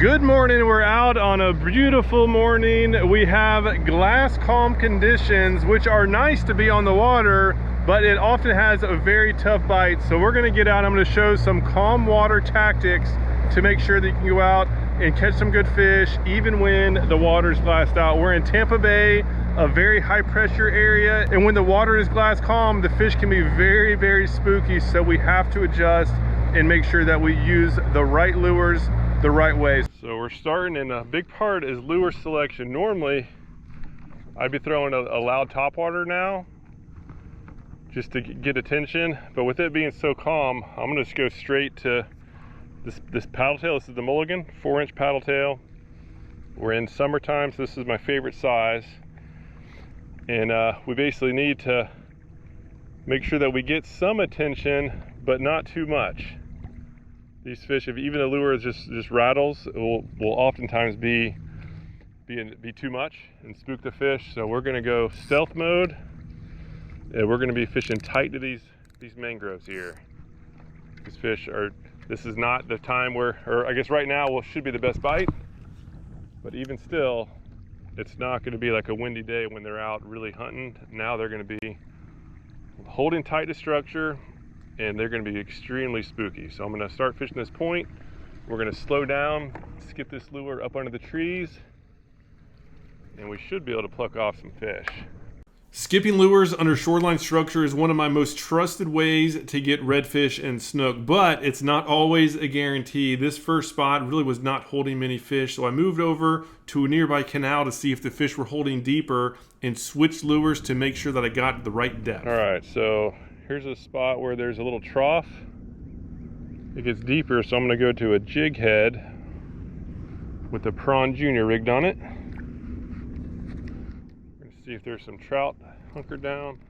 Good morning. We're out on a beautiful morning. We have glass calm conditions, which are nice to be on the water, but it often has a very tough bite. So we're going to get out. I'm going to show some calm water tactics to make sure that you can go out and catch some good fish even when the water's glassed out. We're in Tampa Bay, a very high pressure area, and when the water is glass calm, the fish can be very, very spooky. So we have to adjust and make sure that we use the right lures the right way. So we're starting, and a big part is lure selection. Normally I'd be throwing a loud topwater now just to get attention, but with it being so calm, I'm gonna just go straight to this paddle tail. This is the Mulligan 4-inch paddle tail. We're in summertime, so this is my favorite size, and we basically need to make sure that we get some attention but not too much. These fish, if even a lure just rattles, it will oftentimes be too much and spook the fish. So we're gonna go stealth mode, and we're gonna be fishing tight to these mangroves here. These fish are, this is not the time where, or I guess right now should be the best bite, but even still, it's not gonna be like a windy day when they're out really hunting. Now they're gonna be holding tight to structure, and they're going to be extremely spooky. So I'm going to start fishing this point. We're going to slow down, skip this lure up under the trees, and we should be able to pluck off some fish. Skipping lures under shoreline structure is one of my most trusted ways to get redfish and snook, but it's not always a guarantee. This first spot really was not holding many fish, so I moved over to a nearby canal to see if the fish were holding deeper and switched lures to make sure that I got the right depth. All right, so here's a spot where there's a little trough. It gets deeper, so I'm gonna go to a jig head with the Prawn Junior rigged on it. We're gonna see if there's some trout hunkered down.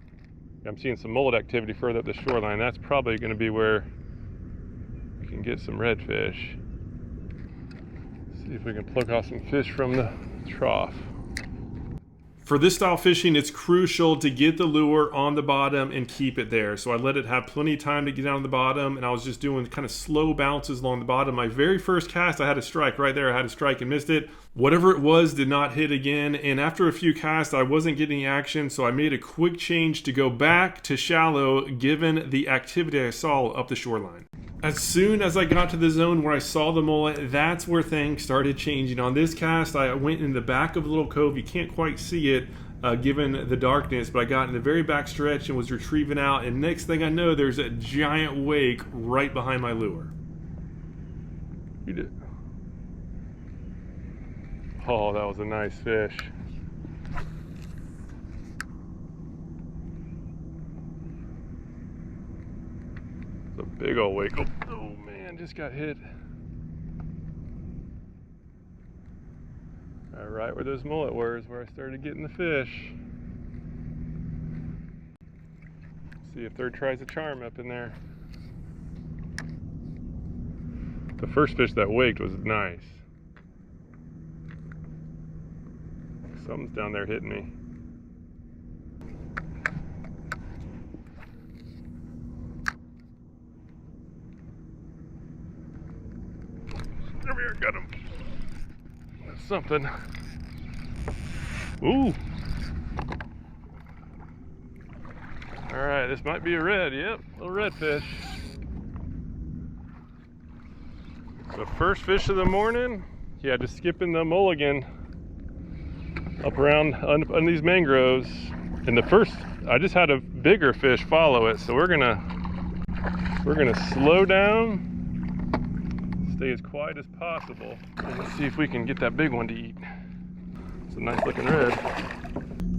I'm seeing some mullet activity further up the shoreline. That's probably gonna be where we can get some redfish. See if we can pluck off some fish from the trough. For this style fishing, it's crucial to get the lure on the bottom and keep it there. So I let it have plenty of time to get down to the bottom, and I was just doing kind of slow bounces along the bottom. My very first cast, I had a strike right there. I had a strike and missed it. Whatever it was did not hit again, and after a few casts, I wasn't getting action, so I made a quick change to go back to shallow given the activity I saw up the shoreline. As soon as I got to the zone where I saw the mullet, that's where things started changing. On this cast, I went in the back of a little cove. You can't quite see it given the darkness, but I got in the very back stretch and was retrieving out, and next thing I know, there's a giant wake right behind my lure. You did. Oh, that was a nice fish. A big old wake. Oh man, just got hit. Right where those mullet were is where I started getting the fish. See if third tries a charm up in there. The first fish that waked was nice. Something's down there hitting me. Over here, got him. That's something. Ooh. All right, this might be a red. Yep, little redfish. So first fish of the morning. Yeah, just skipping the Mulligan up around under these mangroves. And the first, I just had a bigger fish follow it. So we're gonna slow down. Stay as quiet as possible. And let's see if we can get that big one to eat. It's a nice looking red.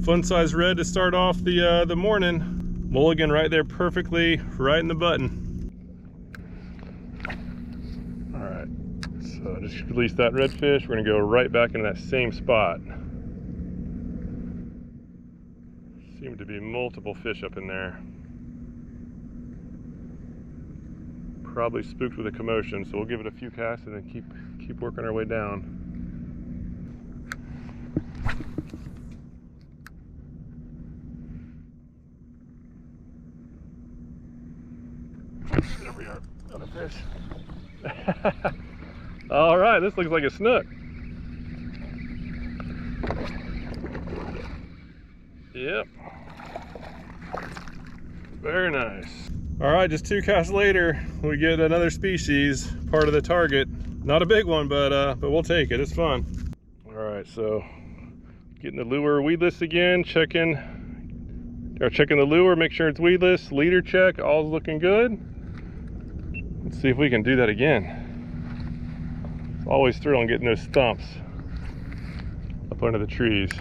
Fun size red to start off the morning. Mulligan right there perfectly, right in the button. All right, so I just released that redfish. We're gonna go right back into that same spot. Seem to be multiple fish up in there. Probably spooked with a commotion, so we'll give it a few casts and then keep working our way down. There we are, another fish. All right, this looks like a snook. Yep. Very nice. All right, just 2 casts later, we get another species, part of the target. Not a big one, but we'll take it. It's fun. All right, so getting the lure weedless again, checking the lure, make sure it's weedless. Leader check, all's looking good. Let's see if we can do that again. It's always thrilling getting those stumps up under the trees.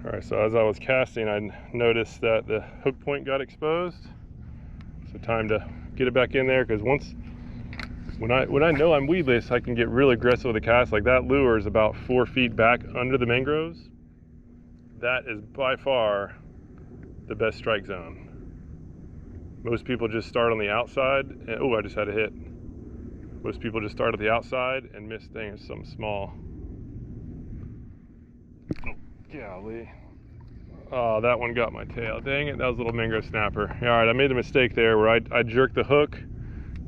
All right, so as I was casting, I noticed that the hook point got exposed. So time to get it back in there, because when I know I'm weedless, I can get really aggressive with the cast. Like that lure is about 4 feet back under the mangroves. That is by far the best strike zone. Most people just start on the outside, and oh, I just had a hit. Most people just start at the outside and miss things, something small. Oh, golly. Oh, that one got my tail. Dang it, that was a little mangrove snapper. All right, I made a mistake there where I jerked the hook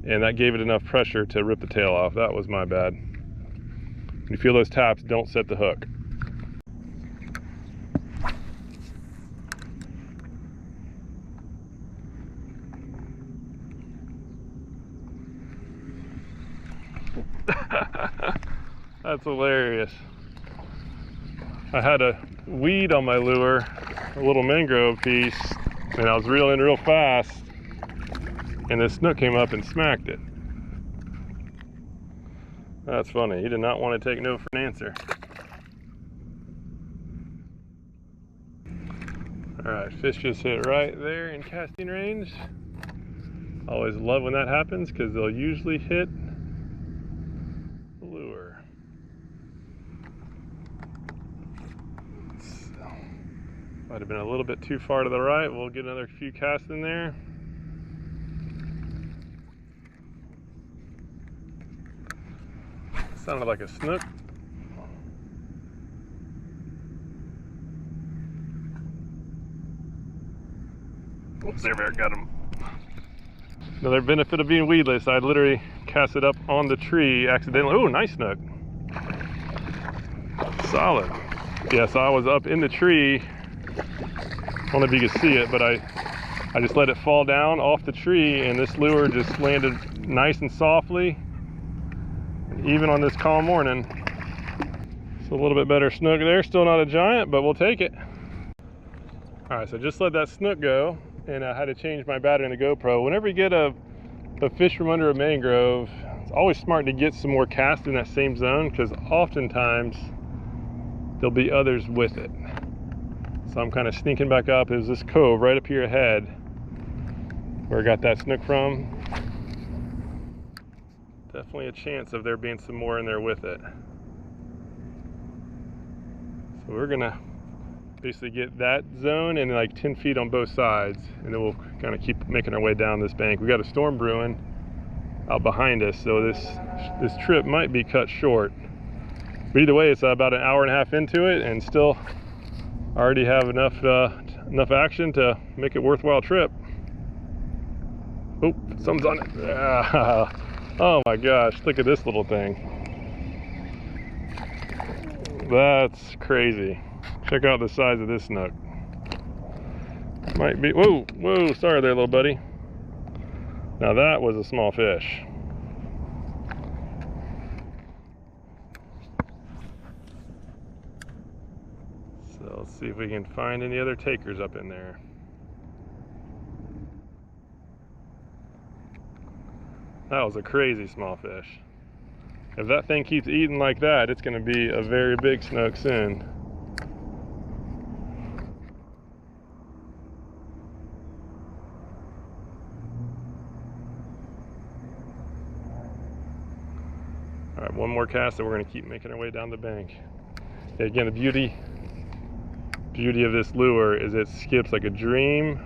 and that gave it enough pressure to rip the tail off. That was my bad. When you feel those taps, don't set the hook. That's hilarious. I had a weed on my lure, a little mangrove piece, and I was reeling real fast, and this snook came up and smacked it. That's funny. He did not want to take no for an answer. All right, fish just hit right there in casting range. Always love when that happens because they'll usually hit the lure. Might have been a little bit too far to the right. We'll get another few casts in there. Sounded like a snook. Oops, there, got him. Another benefit of being weedless, I literally cast it up on the tree accidentally. Oh, nice snook. Solid. Yeah, so I was up in the tree. I don't know if you can see it, but I just let it fall down off the tree, and this lure just landed nice and softly. And even on this calm morning, it's a little bit better snook there. Still not a giant, but we'll take it. All right, so just let that snook go, and I had to change my battery in the GoPro. Whenever you get a fish from under a mangrove, it's always smart to get some more casts in that same zone, because oftentimes there'll be others with it. So I'm kind of sneaking back up. There's this cove right up here ahead where I got that snook from. Definitely a chance of there being some more in there with it. So we're gonna basically get that zone and like 10 feet on both sides, and then we'll kind of keep making our way down this bank. We got a storm brewing out behind us, so this trip might be cut short. But either way, it's about an hour and a half into it, and still already have enough action to make it a worthwhile trip. Oh, something's on it. Oh my gosh, look at this little thing. That's crazy. Check out the size of this snook. Might be, whoa, sorry there, little buddy. Now that was a small fish. So let's see if we can find any other takers up in there. That was a crazy small fish. If that thing keeps eating like that, it's going to be a very big snook soon. All right, one more cast and we're going to keep making our way down the bank. Yeah, again, the beauty of this lure is it skips like a dream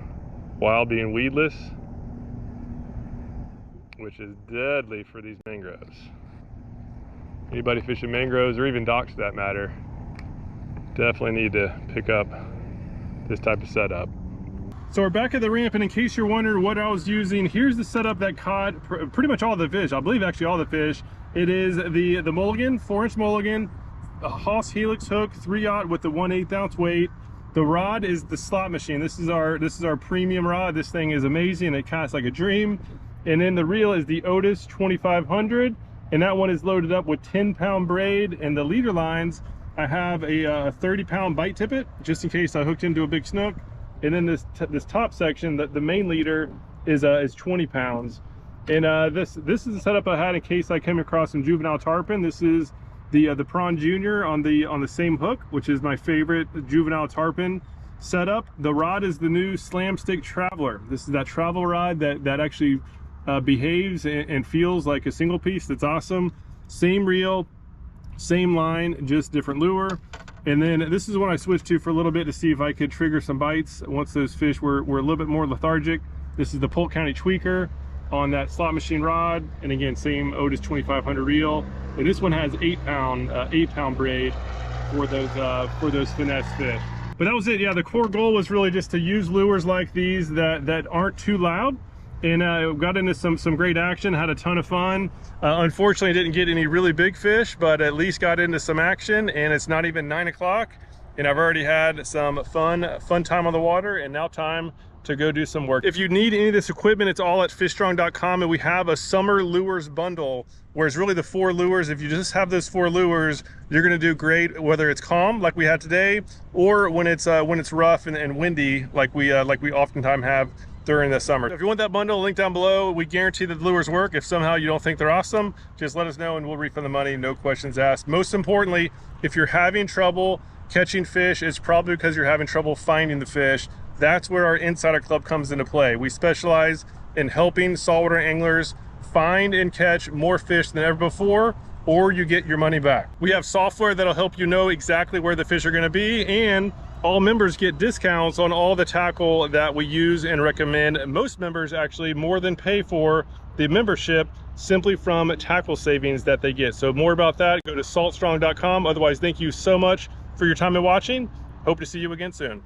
while being weedless, which is deadly for these mangroves. Anybody fishing mangroves, or even docks for that matter, definitely need to pick up this type of setup. So we're back at the ramp, and in case you're wondering what I was using, here's the setup that caught pretty much all the fish. I believe actually all the fish. It is the Mulligan, 4-inch Mulligan, a Haas Helix hook, 3/0 with the 1/8 ounce weight. The rod is the slot machine. This is our premium rod. This thing is amazing. It casts like a dream. And then the reel is the Otis 2500, and that one is loaded up with 10-pound braid. And the leader lines, I have a 30-pound bite tippet just in case I hooked into a big snook. And then this top section, the main leader, is 20 pounds. And this is the setup I had in case I came across some juvenile tarpon. This is the Prawn Junior on the same hook, which is my favorite juvenile tarpon setup. The rod is the new Slam Stick Traveler. This is that travel rod that actually behaves and feels like a single piece. That's awesome. Same reel, same line, just different lure. And then this is what I switched to for a little bit to see if I could trigger some bites once those fish were a little bit more lethargic. This is the Polk County Tweaker on that slot machine rod, and again, same Otis 2500 reel. And this one has 8-pound braid for those finesse fish. But that was it. Yeah, the core goal was really just to use lures like these that aren't too loud, and got into some great action, had a ton of fun. Unfortunately, didn't get any really big fish, but at least got into some action. And it's not even 9 o'clock, and I've already had some fun time on the water, and now time to go do some work. If you need any of this equipment, it's all at fishstrong.com, and we have a summer lures bundle where it's really the 4 lures. If you just have those 4 lures, you're gonna do great, whether it's calm like we had today, or when it's rough and windy like we oftentimes have during the summer. If you want that bundle, link down below. We guarantee that the lures work. If somehow you don't think they're awesome, just let us know and we'll refund the money, no questions asked. Most importantly, if you're having trouble catching fish, it's probably because you're having trouble finding the fish. That's where our Insider Club comes into play. We specialize in helping saltwater anglers find and catch more fish than ever before, or you get your money back. We have software that'll help you know exactly where the fish are gonna be, and all members get discounts on all the tackle that we use and recommend. Most members actually more than pay for the membership simply from tackle savings that they get. So more about that, go to saltstrong.com. Otherwise, thank you so much for your time and watching. Hope to see you again soon.